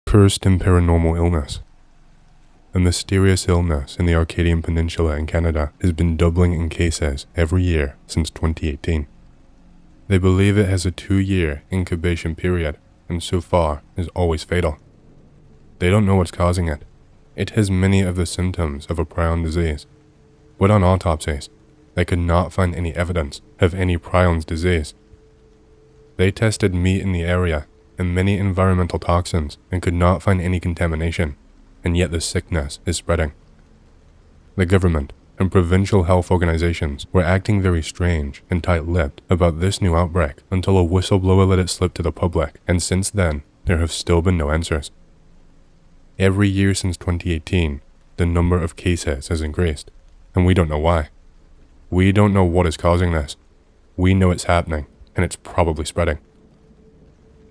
Cursed and paranormal illness. A mysterious illness in the Arcadian Peninsula in Canada has been doubling in cases every year since 2018. They believe it has a 2-year incubation period and so far is always fatal. They don't know what's causing it. It has many of the symptoms of a prion disease, but on autopsies, they could not find any evidence of any prion's disease. They tested meat in the area and many environmental toxins and could not find any contamination, and yet the sickness is spreading. The government and provincial health organizations were acting very strange and tight-lipped about this new outbreak until a whistleblower let it slip to the public, and since then, there have still been no answers. Every year since 2018, the number of cases has increased, and we don't know why. We don't know what is causing this. We know it's happening, and it's probably spreading.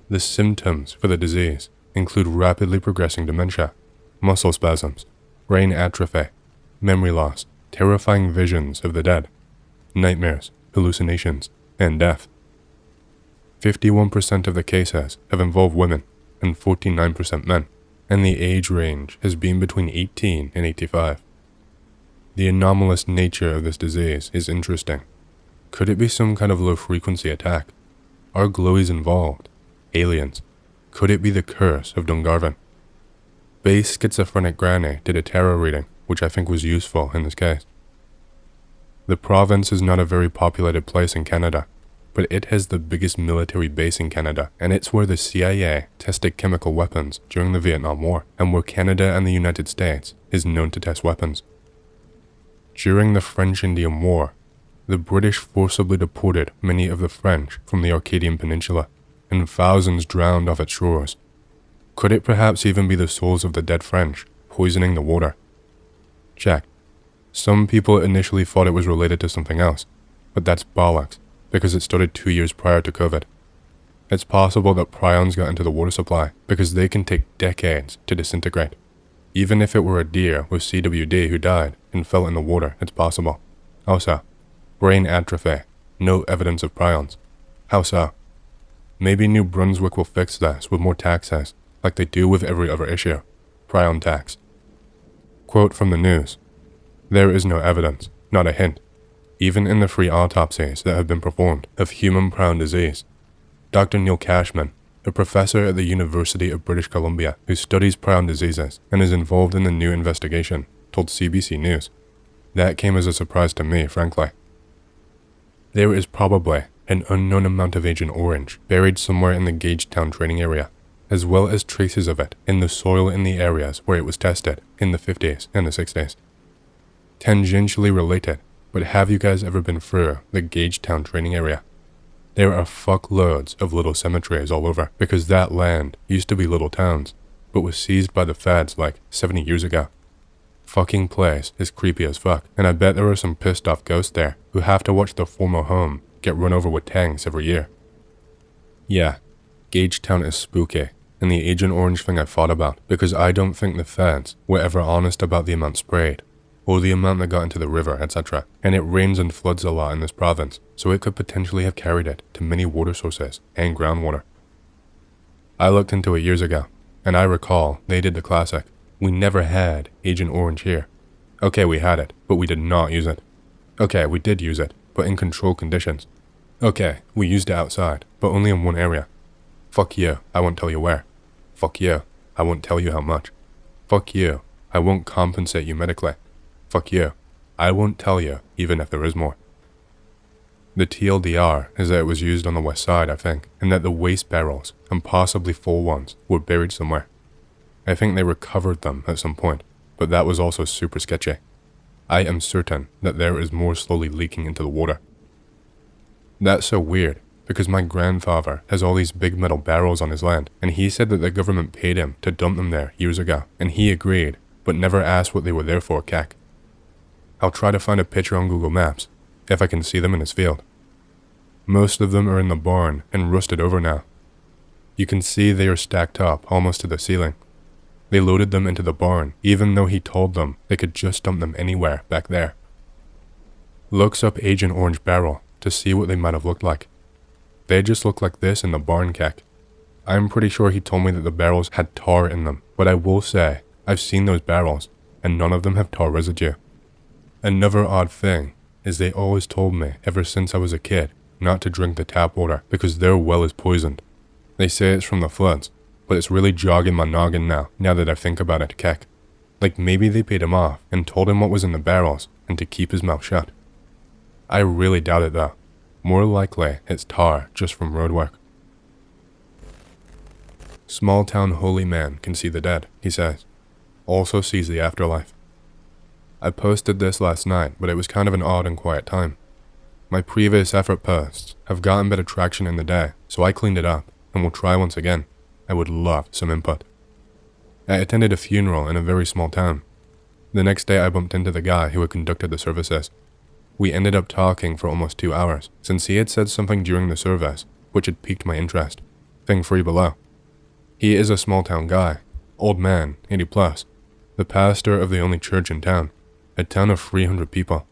The symptoms for the disease include rapidly progressing dementia, muscle spasms, brain atrophy, memory loss, terrifying visions of the dead, nightmares, hallucinations, and death. 51% of the cases have involved women and 49% men, and the age range has been between 18 and 85. The anomalous nature of this disease is interesting. Could it be some kind of low-frequency attack? Are glowies involved? Aliens? Could it be the curse of Dungarvan? Base schizophrenic granny did a tarot reading, which I think was useful in this case. The province is not a very populated place in Canada, but it has the biggest military base in Canada, and it's where the CIA tested chemical weapons during the Vietnam War, and where Canada and the United States is known to test weapons. During the French-Indian War, the British forcibly deported many of the French from the Arcadian Peninsula, and thousands drowned off its shores. Could it perhaps even be the souls of the dead French poisoning the water? Check. Some people initially thought it was related to something else, but that's bollocks, because it started 2 years prior to COVID. It's possible that prions got into the water supply, because they can take decades to disintegrate. Even if it were a deer with CWD who died and fell in the water, it's possible. How so? Brain atrophy. No evidence of prions. How so? Maybe New Brunswick will fix this with more taxes, like they do with every other issue. Prion tax. Quote from the news. There is no evidence, not a hint, even in the 3 autopsies that have been performed of human prion disease. Dr. Neil Cashman, a professor at the University of British Columbia who studies prion diseases and is involved in the new investigation, told CBC News. That came as a surprise to me, frankly. There is probably an unknown amount of Agent Orange buried somewhere in the Gagetown training area, as well as traces of it in the soil in the areas where it was tested in the 50s and the 60s. Tangentially related, but have you guys ever been through the Gagetown training area? There are fuckloads of little cemeteries all over because that land used to be little towns, but was seized by the feds like 70 years ago. Fucking place is creepy as fuck, and I bet there are some pissed off ghosts there who have to watch their former home get run over with tanks every year. Yeah, Gagetown is spooky, and the Agent Orange thing I thought about because I don't think the feds were ever honest about the amount sprayed, or the amount that got into the river, etc. And it rains and floods a lot in this province, so it could potentially have carried it to many water sources and groundwater. I looked into it years ago, and I recall they did the classic. We never had Agent Orange here. Okay, we had it, but we did not use it. Okay, we did use it, but in controlled conditions. Okay, we used it outside, but only in one area. Fuck you, I won't tell you where. Fuck you, I won't tell you how much. Fuck you, I won't compensate you medically. Fuck you, I won't tell you even if there is more. The TLDR is that it was used on the west side, I think, and that the waste barrels, and possibly full ones, were buried somewhere. I think they recovered them at some point, but that was also super sketchy. I am certain that there is more slowly leaking into the water. That's so weird, because my grandfather has all these big metal barrels on his land, and he said that the government paid him to dump them there years ago, and he agreed, but never asked what they were there for, cack. I'll try to find a picture on Google Maps, if I can see them in his field. Most of them are in the barn and rusted over now. You can see they are stacked up almost to the ceiling. They loaded them into the barn, even though he told them they could just dump them anywhere back there. Looks up Agent Orange barrel to see what they might have looked like. They just look like this in the barn, cack. I'm pretty sure he told me that the barrels had tar in them, but I will say, I've seen those barrels, and none of them have tar residue. Another odd thing is they always told me ever since I was a kid not to drink the tap water because their well is poisoned. They say it's from the floods, but it's really jogging my noggin now that I think about it, Keck. Like maybe they paid him off and told him what was in the barrels and to keep his mouth shut. I really doubt it though. More likely it's tar just from roadwork. Small town holy man can see the dead, he says. Also sees the afterlife. I posted this last night, but it was kind of an odd and quiet time. My previous effort posts have gotten better traction in the day, so I cleaned it up and will try once again. I would love some input. I attended a funeral in a very small town. The next day I bumped into the guy who had conducted the services. We ended up talking for almost 2 hours, since he had said something during the service which had piqued my interest. Thing 3 below. He is a small town guy, old man, 80 plus, the pastor of the only church in town, a town of 300 people.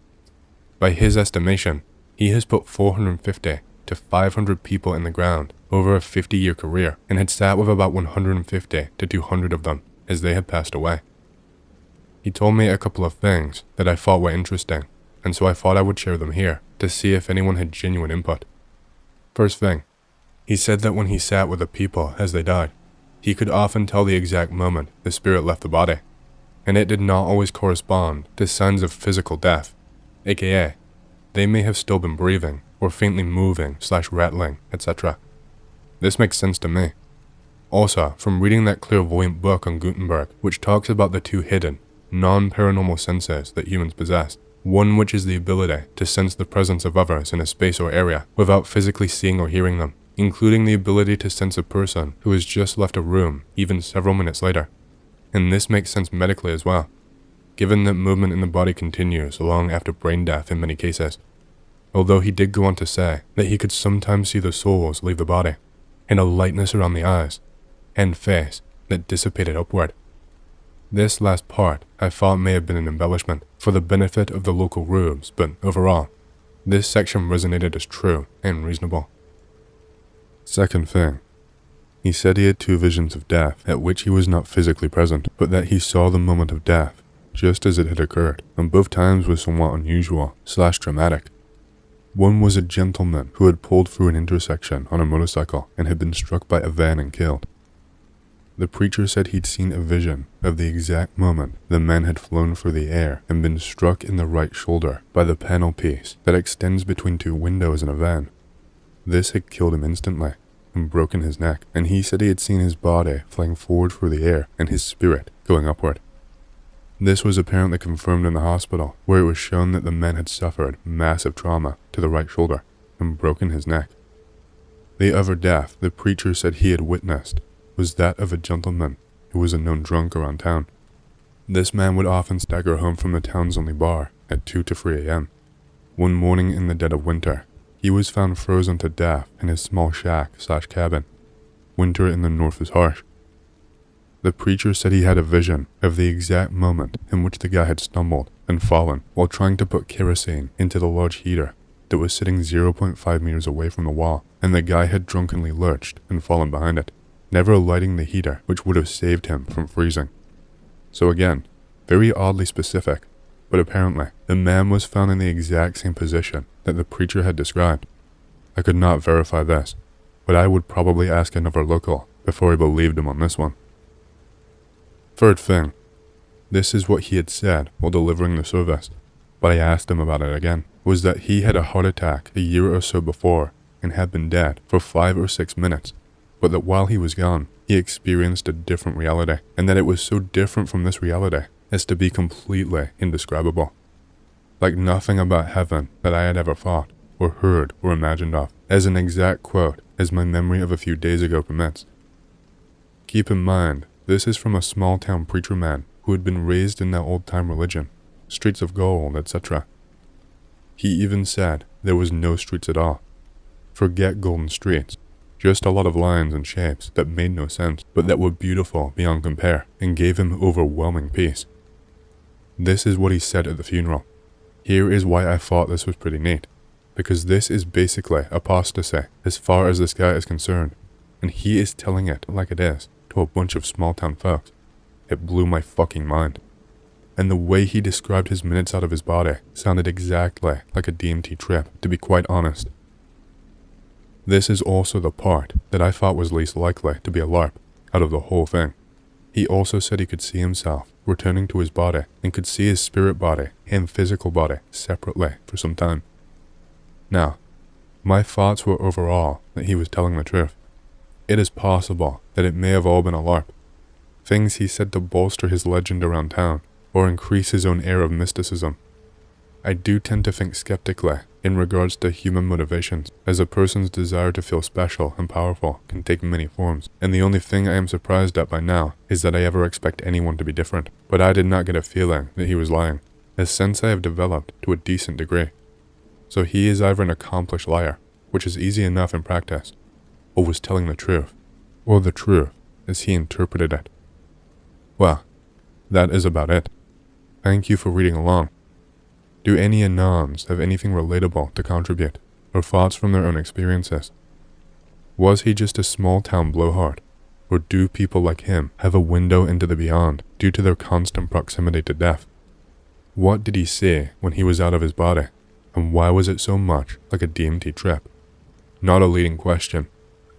By his estimation, he has put 450 to 500 people in the ground over a 50-year career and had sat with about 150 to 200 of them as they had passed away. He told me a couple of things that I thought were interesting, and so I thought I would share them here to see if anyone had genuine input. First thing, he said that when he sat with the people as they died, he could often tell the exact moment the spirit left the body, and it did not always correspond to signs of physical death, aka, they may have still been breathing or faintly moving / rattling, etc. This makes sense to me. Also, from reading that clairvoyant book on Gutenberg, which talks about the 2 hidden, non-paranormal senses that humans possess, one which is the ability to sense the presence of others in a space or area without physically seeing or hearing them, including the ability to sense a person who has just left a room even several minutes later. And this makes sense medically as well, given that movement in the body continues long after brain death in many cases. Although he did go on to say that he could sometimes see the souls leave the body, and a lightness around the eyes and face that dissipated upward. This last part I thought may have been an embellishment for the benefit of the local rubes, but overall, this section resonated as true and reasonable. Second thing, he said he had 2 visions of death at which he was not physically present, but that he saw the moment of death just as it had occurred, and both times was somewhat unusual / dramatic. One was a gentleman who had pulled through an intersection on a motorcycle and had been struck by a van and killed. The preacher said he'd seen a vision of the exact moment the man had flown through the air and been struck in the right shoulder by the panel piece that extends between 2 windows in a van. This had killed him instantly and broken his neck, and he said he had seen his body flying forward through the air and his spirit going upward. This was apparently confirmed in the hospital, where it was shown that the man had suffered massive trauma to the right shoulder and broken his neck. The other death the preacher said he had witnessed was that of a gentleman who was a known drunk around town. This man would often stagger home from the town's only bar at 2 to 3 a.m. One morning in the dead of winter, he was found frozen to death in his small shack / cabin. Winter in the north is harsh. The preacher said he had a vision of the exact moment in which the guy had stumbled and fallen while trying to put kerosene into the large heater that was sitting 0.5 meters away from the wall, and the guy had drunkenly lurched and fallen behind it, never lighting the heater, which would have saved him from freezing. So again, very oddly specific, but apparently the man was found in the exact same position that the preacher had described. I could not verify this, but I would probably ask another local before I believed him on this one. Third thing, this is what he had said while delivering the service, but I asked him about it again, was that he had a heart attack a year or so before and had been dead for 5 or 6 minutes, but that while he was gone, he experienced a different reality, and that it was so different from this reality as to be completely indescribable. Like nothing about heaven that I had ever thought, or heard, or imagined of, as an exact quote as my memory of a few days ago permits. Keep in mind, this is from a small town preacher man who had been raised in that old time religion, streets of gold, etc. He even said there was no streets at all. Forget golden streets, just a lot of lines and shapes that made no sense, but that were beautiful beyond compare and gave him overwhelming peace. This is what he said at the funeral. Here is why I thought this was pretty neat, because this is basically apostasy as far as this guy is concerned, and he is telling it like it is to a bunch of small town folks. It blew my fucking mind. And the way he described his minutes out of his body sounded exactly like a DMT trip, to be quite honest. This is also the part that I thought was least likely to be a LARP out of the whole thing. He also said he could see himself returning to his body and could see his spirit body and physical body separately for some time. Now, my thoughts were overall that he was telling the truth. It is possible that it may have all been a LARP. Things he said to bolster his legend around town or increase his own air of mysticism. I do tend to think skeptically in regards to human motivations, as a person's desire to feel special and powerful can take many forms, and the only thing I am surprised at by now is that I ever expect anyone to be different. But I did not get a feeling that he was lying, a sense I have developed to a decent degree. So he is either an accomplished liar, which is easy enough in practice, or was telling the truth, or the truth as he interpreted it. Well, that is about it. Thank you for reading along. Do any Anons have anything relatable to contribute, or thoughts from their own experiences? Was he just a small-town blowhard, or do people like him have a window into the beyond due to their constant proximity to death? What did he see when he was out of his body, and why was it so much like a DMT trip? Not a leading question.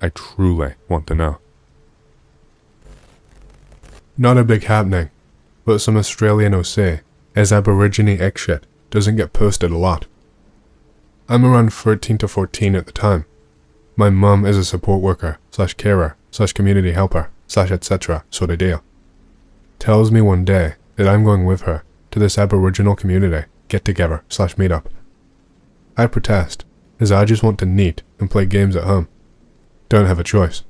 I truly want to know. Not a big happening, but some Australian OC, as Aborigine X shit doesn't get posted a lot. I'm around 13 to 14 at the time. My mum is a support worker, /carer, /community helper, /etc. sort of deal. Tells me one day that I'm going with her to this Aboriginal community get-together /meetup. I protest, as I just want to neat and play games at home. Don't have a choice.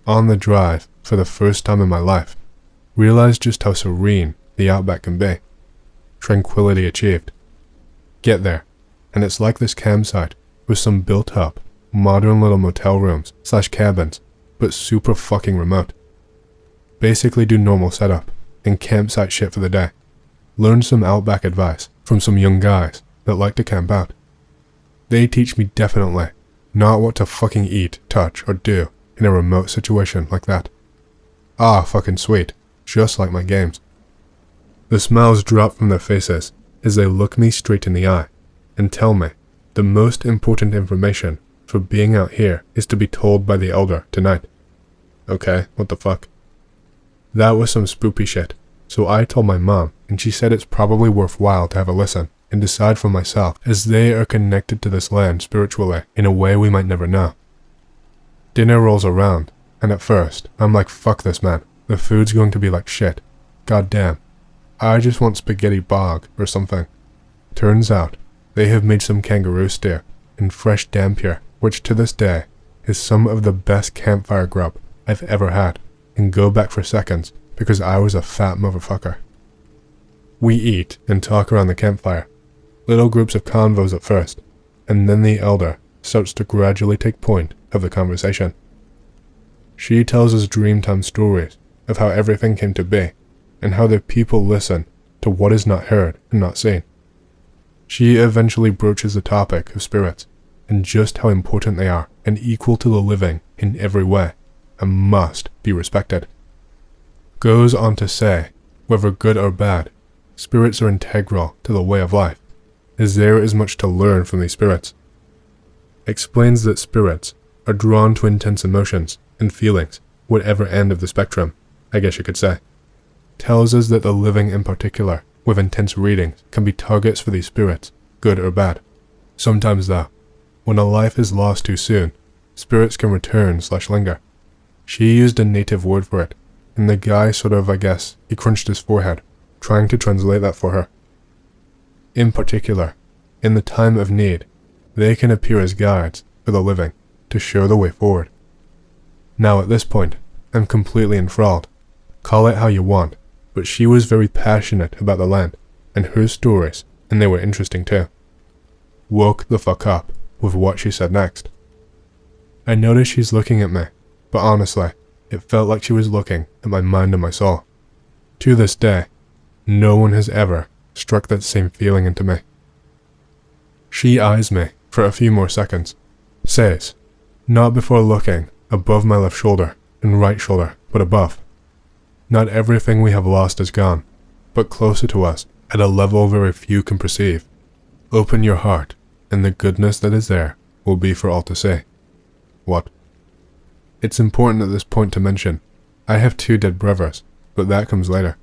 On the drive, for the first time in my life, realized just how serene the outback can be. Tranquility achieved. Get there, and it's like this campsite with some built-up, modern little motel rooms /cabins, but super fucking remote. Basically do normal setup and campsite shit for the day. Learn some outback advice from some young guys that like to camp out. They teach me definitely not what to fucking eat, touch, or do in a remote situation like that. Ah, fucking sweet, just like my games. The smiles drop from their faces as they look me straight in the eye and tell me the most important information for being out here is to be told by the elder tonight. Okay, what the fuck? That was some spoopy shit, so I told my mom, and she said it's probably worthwhile to have a listen and decide for myself, as they are connected to this land spiritually in a way we might never know. Dinner rolls around, and at first, I'm like, fuck this, man. The food's going to be like shit. God damn. I just want spaghetti bog or something. Turns out, they have made some kangaroo steer and fresh dampier, which to this day is some of the best campfire grub I've ever had, and go back for seconds because I was a fat motherfucker. We eat and talk around the campfire, little groups of convos at first, and then the elder starts to gradually take point of the conversation. She tells us dreamtime stories of how everything came to be, and how the people listen to what is not heard and not seen. She eventually broaches the topic of spirits, and just how important they are and equal to the living in every way, and must be respected. Goes on to say, whether good or bad, spirits are integral to the way of life, as there is much to learn from these spirits. Explains that spirits are drawn to intense emotions and feelings, whatever end of the spectrum, I guess you could say. Tells us that the living in particular, with intense readings, can be targets for these spirits, good or bad. Sometimes though, when a life is lost too soon, spirits can return /linger. She used a native word for it, and the guy sort of, I guess, he crunched his forehead, trying to translate that for her. In particular, in the time of need, they can appear as guides for the living, to show the way forward. Now at this point, I'm completely enthralled. Call it how you want, but she was very passionate about the land, and her stories, and they were interesting too. Woke the fuck up with what she said next. I noticed she's looking at me, but honestly, it felt like she was looking at my mind and my soul. To this day, no one has ever struck that same feeling into me. She eyes me for a few more seconds, says, not before looking above my left shoulder and right shoulder, but above. Not everything we have lost is gone, but closer to us at a level very few can perceive. Open your heart, and the goodness that is there will be for all to see. What? It's important at this point to mention, I have 2 dead brothers, but that comes later.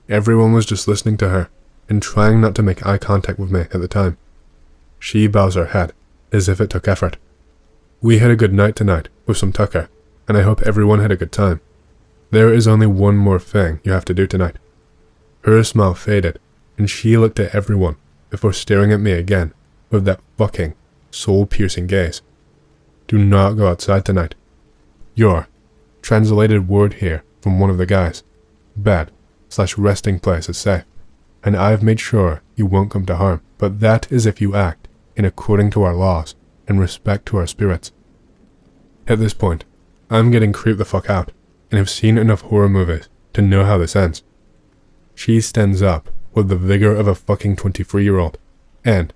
Everyone was just listening to her, and trying not to make eye contact with me at the time. She bows her head, as if it took effort. We had a good night tonight, with some tucker, and I hope everyone had a good time. There is only one more thing you have to do tonight. Her smile faded, and she looked at everyone before staring at me again with that fucking soul-piercing gaze. Do not go outside tonight. Your translated word here from one of the guys. Bed/resting place is safe, and I've made sure you won't come to harm, but that is if you act in according to our laws and respect to our spirits. At this point, I'm getting creeped the fuck out, and have seen enough horror movies to know how this ends. She stands up with the vigor of a fucking 23-year-old, and,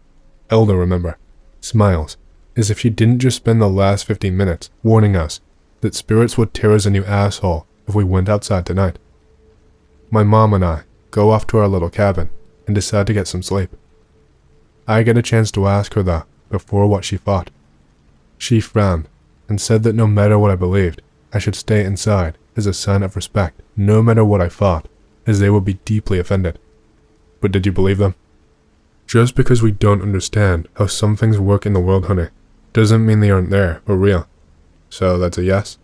elder remember, smiles, as if she didn't just spend the last 15 minutes warning us that spirits would tear us a new asshole if we went outside tonight. My mom and I go off to our little cabin and decide to get some sleep. I get a chance to ask her though before what she thought. She frowned and said that no matter what I believed, I should stay inside as a sign of respect, no matter what I thought, as they would be deeply offended. But did you believe them? Just because we don't understand how some things work in the world, honey, doesn't mean they aren't there or real. So that's a yes?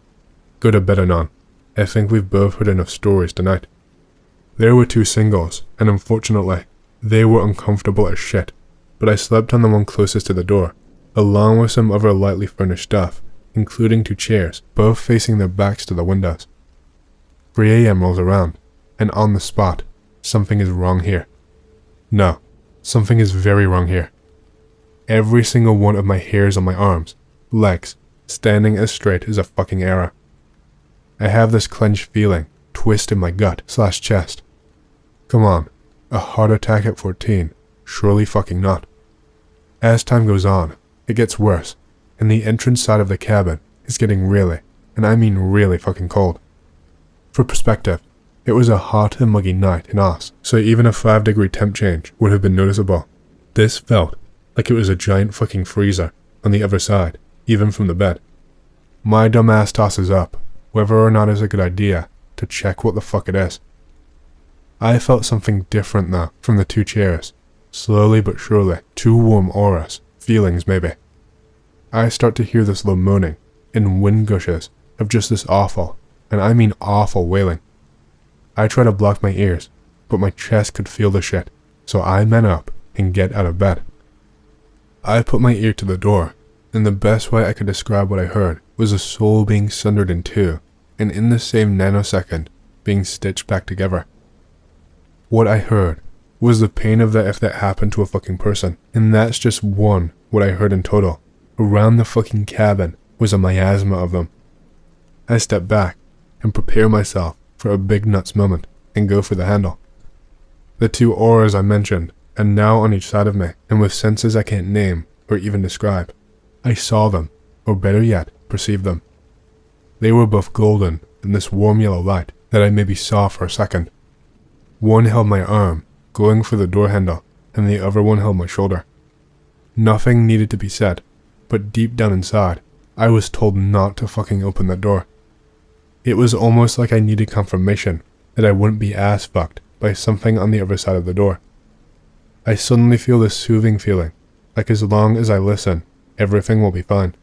Go to bed, Anon. I think we've both heard enough stories tonight. There were 2 singles, and unfortunately, they were uncomfortable as shit, but I slept on the one closest to the door, along with some other lightly furnished stuff, including 2 chairs, both facing their backs to the windows. 3 a.m. rolls around, and on the spot, something is wrong here. No, something is very wrong here. Every single one of my hairs on my arms, legs, standing as straight as a fucking arrow. I have this clenched feeling, twist in my gut/chest. Come on, a heart attack at 14, surely fucking not. As time goes on, it gets worse, and the entrance side of the cabin is getting really, and I mean really fucking cold. For perspective, it was a hot and muggy night in Oz, so even a 5-degree temp change would have been noticeable. This felt like it was a giant fucking freezer on the other side, even from the bed. My dumb ass tosses up, whether or not it's a good idea, to check what the fuck it is. I felt something different though from the 2 chairs, slowly but surely, 2 warm auras, feelings maybe. I start to hear this low moaning, and wind gushes of just this awful, and I mean awful wailing. I try to block my ears, but my chest could feel the shit, so I man up and get out of bed. I put my ear to the door, and the best way I could describe what I heard was a soul being sundered in 2, and in the same nanosecond, being stitched back together. What I heard was the pain of that if that happened to a fucking person, and that's just what I heard in total. Around the fucking cabin was a miasma of them. I step back and prepare myself for a big nuts moment and go for the handle. The 2 auras I mentioned are now on each side of me, and with senses I can't name or even describe. I saw them, or better yet, perceived them. They were both golden in this warm yellow light that I maybe saw for a second. One held my arm, going for the door handle, and the other one held my shoulder. Nothing needed to be said, but deep down inside, I was told not to fucking open that door. It was almost like I needed confirmation that I wouldn't be ass fucked by something on the other side of the door. I suddenly feel this soothing feeling, like as long as I listen, everything will be fine.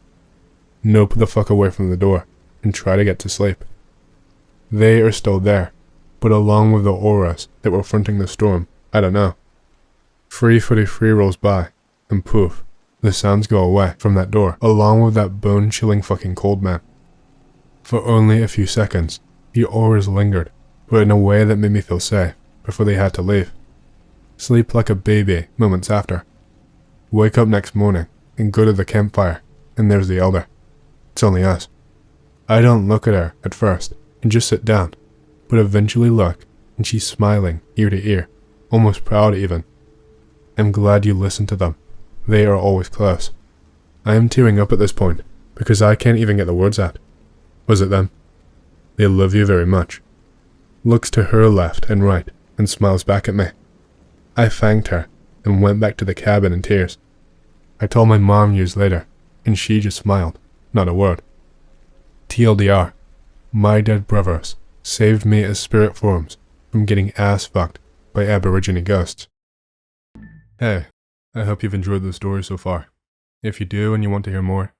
Nope the fuck away from the door, and try to get to sleep. They are still there, but along with the auras that were fronting the storm, I don't know. 3:43 rolls by, and poof, the sounds go away from that door, along with that bone-chilling fucking cold man. For only a few seconds, the auras lingered, but in a way that made me feel safe, before they had to leave. Sleep like a baby moments after. Wake up next morning, and go to the campfire, and there's the elder. It's only us. I don't look at her at first, and just sit down, but eventually look, and she's smiling ear to ear, almost proud even. I'm glad you listened to them. They are always close. I am tearing up at this point, because I can't even get the words out. Was it them? They love you very much. Looks to her left and right and smiles back at me. I thanked her and went back to the cabin in tears. I told my mom years later, and she just smiled, not a word. TLDR, my dead brothers saved me as spirit forms from getting ass fucked by Aborigine ghosts. Hey, I hope you've enjoyed the story so far. If you do and you want to hear more,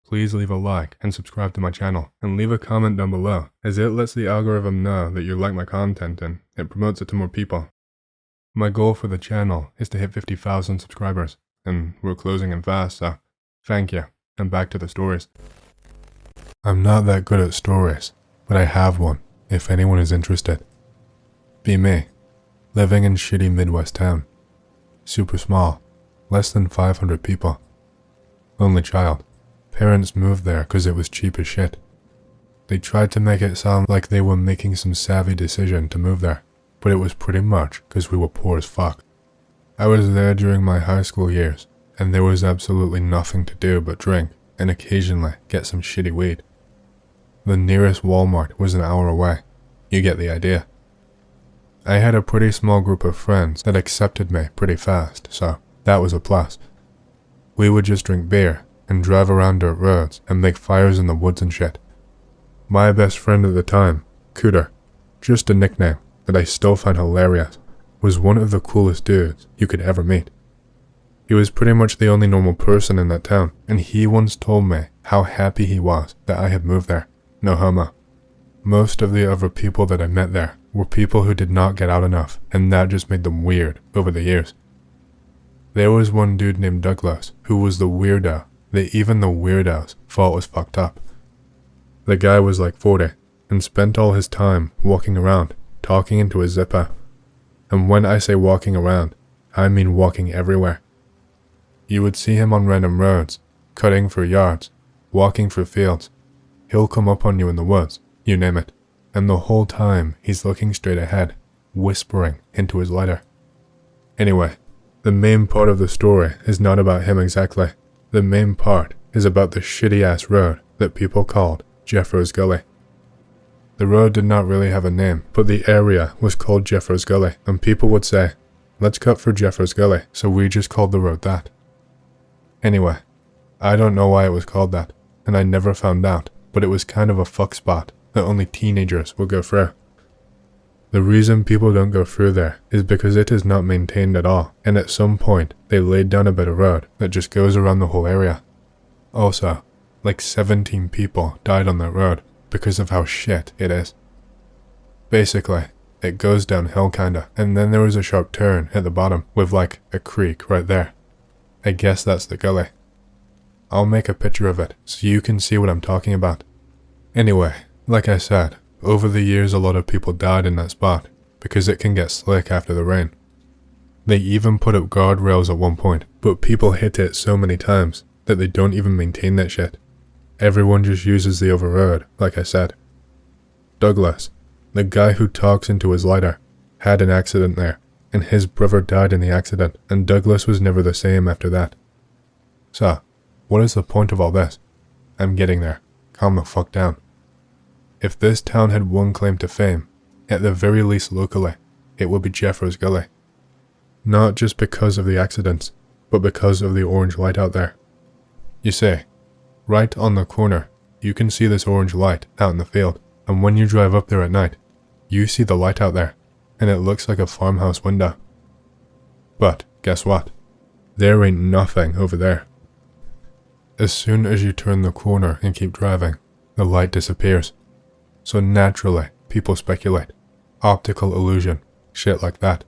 please leave a like and subscribe to my channel, and leave a comment down below, as it lets the algorithm know that you like my content and it promotes it to more people. My goal for the channel is to hit 50,000 subscribers, and we're closing in fast, so thank you, and back to the stories. I'm not that good at stories, but I have one, if anyone is interested. Be me, living in shitty Midwest town. Super small, less than 500 people. Only child. Parents moved there cause it was cheap as shit. They tried to make it sound like they were making some savvy decision to move there, but it was pretty much cause we were poor as fuck. I was there during my high school years, and there was absolutely nothing to do but drink and occasionally get some shitty weed. The nearest Walmart was an hour away. You get the idea. I had a pretty small group of friends that accepted me pretty fast, so that was a plus. We would just drink beer and drive around dirt roads and make fires in the woods and shit. My best friend at the time, Cooter, just a nickname that I still find hilarious, was one of the coolest dudes you could ever meet. He was pretty much the only normal person in that town, and he once told me how happy he was that I had moved there. No homo. Most of the other people that I met there were people who did not get out enough, and that just made them weird over the years. There was one dude named Douglas who was the weirdo that even the weirdos thought was fucked up. The guy was like 40 and spent all his time walking around, talking into a zipper. And when I say walking around, I mean walking everywhere. You would see him on random roads, cutting through yards, walking through fields. He'll come up on you in the woods, you name it, and the whole time he's looking straight ahead, whispering into his lighter. Anyway, the main part of the story is not about him exactly. The main part is about the shitty-ass road that people called Jethros Gully. The road did not really have a name, but the area was called Jethros Gully, and people would say, let's cut through Jethros Gully, so we just called the road that. Anyway, I don't know why it was called that, and I never found out, but it was kind of a fuck spot that only teenagers would go through. The reason people don't go through there is because it is not maintained at all, and at some point they laid down a bit of road that just goes around the whole area. Also, like 17 people died on that road because of how shit it is. Basically, it goes downhill kinda, and then there was a sharp turn at the bottom with like a creek right there. I guess that's the gully. I'll make a picture of it so you can see what I'm talking about. Anyway, like I said, over the years a lot of people died in that spot because it can get slick after the rain. They even put up guardrails at one point, but people hit it so many times that they don't even maintain that shit. Everyone just uses the other road, like I said. Douglas, the guy who talks into his lighter, had an accident there, and his brother died in the accident, and Douglas was never the same after that. So, what is the point of all this? I'm getting there. Calm the fuck down. If this town had one claim to fame, at the very least locally, it would be Jethros Gully. Not just because of the accidents, but because of the orange light out there. You see, right on the corner, you can see this orange light out in the field, and when you drive up there at night, you see the light out there, and it looks like a farmhouse window. But guess what? There ain't nothing over there. As soon as you turn the corner and keep driving, the light disappears. So naturally, people speculate. Optical illusion, shit like that.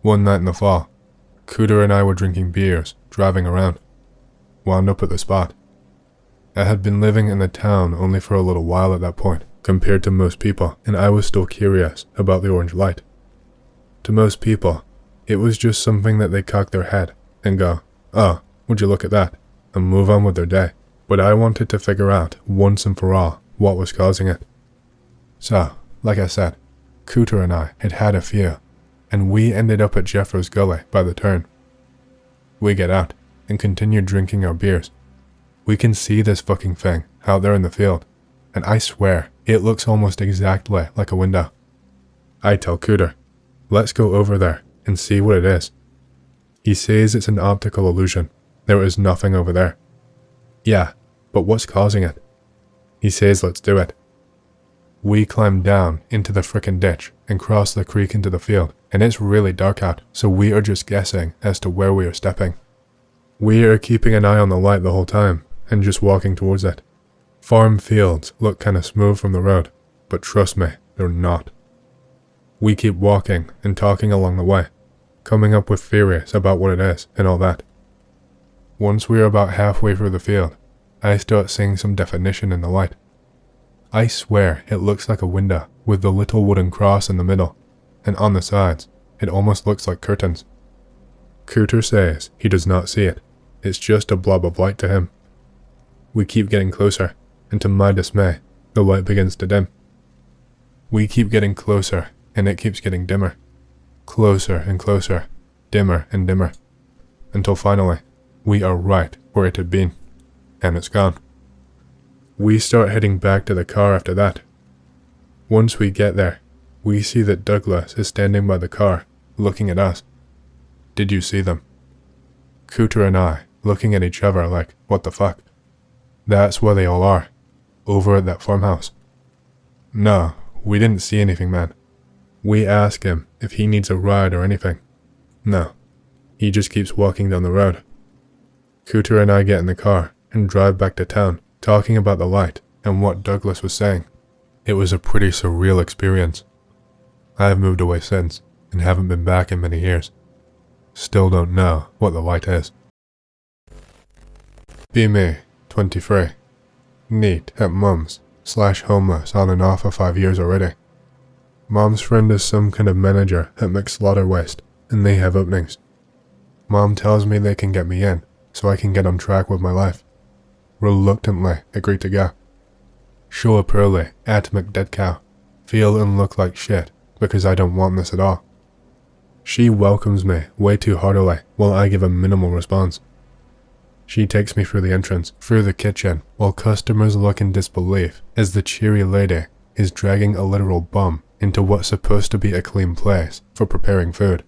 One night in the fall, Cooter and I were drinking beers, driving around. Wound up at the spot. I had been living in the town only for a little while at that point, compared to most people, and I was still curious about the orange light. To most people, it was just something that they cock their head and go, oh, would you look at that, and move on with their day. But I wanted to figure out, once and for all, what was causing it. So, like I said, Cooter and I had had a few, and we ended up at Jethros Gully by the turn. We get out and continued drinking our beers. We can see this fucking thing out there in the field, and I swear, it looks almost exactly like a window. I tell Cooter, let's go over there and see what it is. He says it's an optical illusion. There is nothing over there. Yeah, but what's causing it? He says let's do it. We climb down into the frickin' ditch and cross the creek into the field, and it's really dark out, so we are just guessing as to where we are stepping. We are keeping an eye on the light the whole time, and just walking towards it. Farm fields look kinda smooth from the road, but trust me, they're not. We keep walking and talking along the way, coming up with theories about what it is and all that. Once we are about halfway through the field, I start seeing some definition in the light. I swear it looks like a window with the little wooden cross in the middle, and on the sides, it almost looks like curtains. Cooter says he does not see it. It's just a blob of light to him. We keep getting closer, and to my dismay, the light begins to dim. We keep getting closer, and it keeps getting dimmer. Closer and closer, dimmer and dimmer, until finally, we are right where it had been, and it's gone. We start heading back to the car after that. Once we get there, we see that Douglas is standing by the car, looking at us. Did you see them? Cooter and I, looking at each other like, what the fuck? That's where they all are, over at that farmhouse. No, we didn't see anything, man. We ask him if he needs a ride or anything. No, he just keeps walking down the road. Cooter and I get in the car and drive back to town, talking about the light and what Douglas was saying. It was a pretty surreal experience. I've moved away since and haven't been back in many years. Still don't know what the light is. Be me, 23. Neat at mum's, /homeless on and off for 5 years already. Mom's friend is some kind of manager at McSlaughter Waste, and they have openings. Mom tells me they can get me in, so I can get on track with my life. Reluctantly agree to go. Show up early at McDeadcow. Feel and look like shit, because I don't want this at all. She welcomes me way too heartily while I give a minimal response. She takes me through the entrance, through the kitchen, while customers look in disbelief as the cheery lady is dragging a literal bum into what's supposed to be a clean place for preparing food.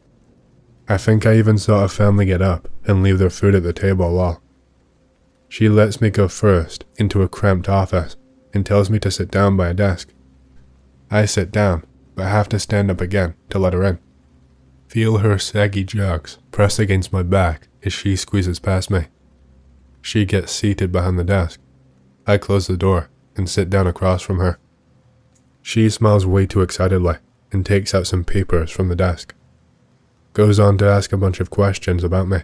I think I even saw a family get up and leave their food at the table all. She lets me go first into a cramped office and tells me to sit down by a desk. I sit down, but have to stand up again to let her in. Feel her saggy jugs press against my back as she squeezes past me. She gets seated behind the desk. I close the door and sit down across from her. She smiles way too excitedly and takes out some papers from the desk. Goes on to ask a bunch of questions about me.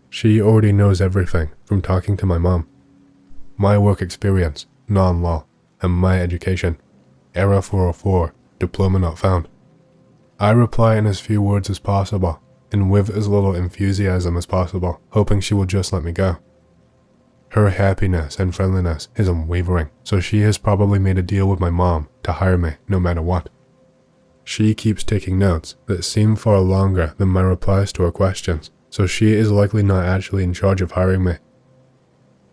She already knows everything from talking to my mom. My work experience, non-law, and my education. Era 404, diploma not found. I reply in as few words as possible, and with as little enthusiasm as possible, hoping she will just let me go. Her happiness and friendliness is unwavering, so she has probably made a deal with my mom to hire me no matter what. She keeps taking notes that seem far longer than my replies to her questions, so she is likely not actually in charge of hiring me.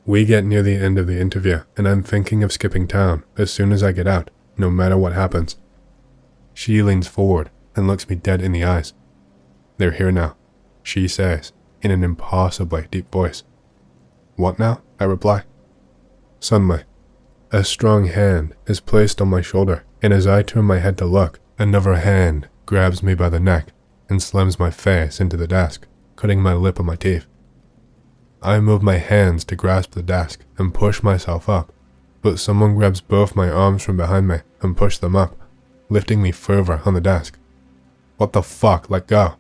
We get near the end of the interview, and I'm thinking of skipping town as soon as I get out, no matter what happens. She leans forward and looks me dead in the eyes. They're here now, she says, in an impossibly deep voice. What now? I reply. Suddenly, a strong hand is placed on my shoulder, and as I turn my head to look, another hand grabs me by the neck and slams my face into the desk, cutting my lip on my teeth. I move my hands to grasp the desk and push myself up, but someone grabs both my arms from behind me and pushes them up, lifting me further on the desk. What the fuck? Let go.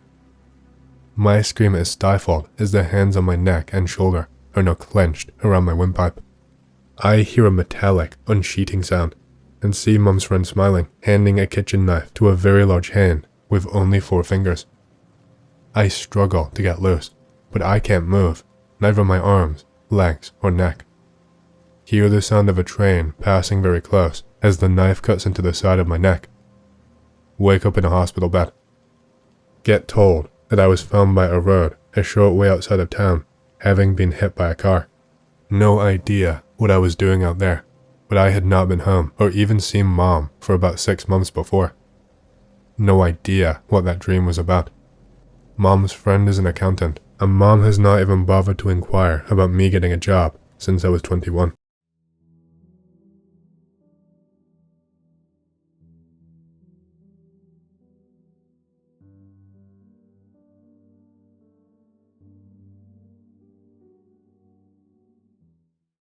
My scream is stifled as the hands on my neck and shoulder are now clenched around my windpipe. I hear a metallic, unsheathing sound and see Mum's friend smiling, handing a kitchen knife to a very large hand with only 4 fingers. I struggle to get loose, but I can't move, neither my arms, legs, or neck. Hear the sound of a train passing very close as the knife cuts into the side of my neck. Wake up in a hospital bed. Get told that I was found by a road a short way outside of town, having been hit by a car. No idea what I was doing out there, but I had not been home or even seen Mom for about 6 months before. No idea what that dream was about. Mom's friend is an accountant, and Mom has not even bothered to inquire about me getting a job since I was 21.